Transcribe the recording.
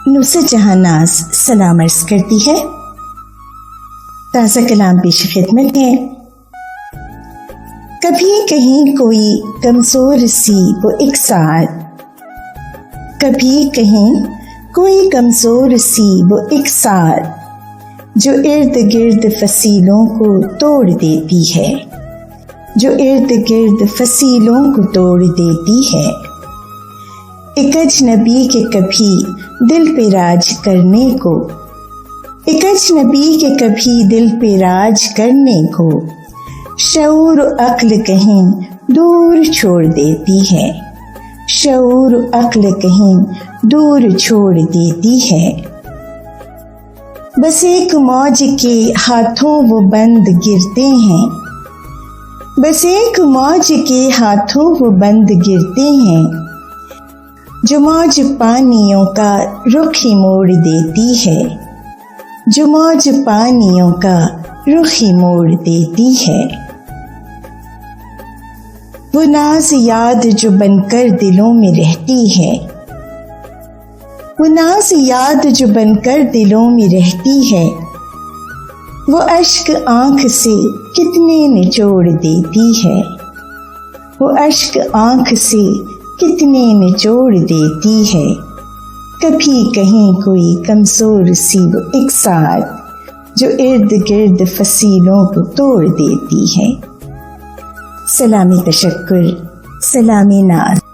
نصرت جہاں ناز سلام عرض کرتی ہے۔ تازہ کلام پیش خدمت ہے۔ کبھی کہیں کوئی کمزور سی وہ ایک ساتھ، کبھی کہیں کوئی کمزور سی وہ ایک ساتھ، جو ارد گرد فصیلوں کو توڑ دیتی ہے، جو ارد گرد فصیلوں کو توڑ دیتی ہے۔ ایک اجنبی کے کبھی دل پہ راج کرنے کو، ایک اجنبی کے کبھی دل پہ راج کرنے کو، شعور و عقل کہیں دور چھوڑ دیتی ہے، شعور و عقل کہیں دور چھوڑ دیتی ہے۔ بس ایک موج کے ہاتھوں وہ بند گرتے ہیں، بس ایک موج کے ہاتھوں وہ بند گرتے ہیں، جو موج پانیوں کا رخ ہی موڑ دیتی ہے، جو موج پانیوں کا رخ ہی موڑ دیتی ہے۔ وہ ناز یاد جو بن کر دلوں میں رہتی ہے، وہ ناز یاد جو بن کر دلوں میں رہتی ہے، وہ اشک آنکھ سے کتنے نچوڑ دیتی ہے، وہ اشک آنکھ سے کتنے نچوڑ دیتی ہے۔ کبھی کہیں کوئی کمزور سی وہ ایک ساتھ، جو ارد گرد فصیلوں کو توڑ دیتی ہے۔ سلامی تشکر، سلامی ناز۔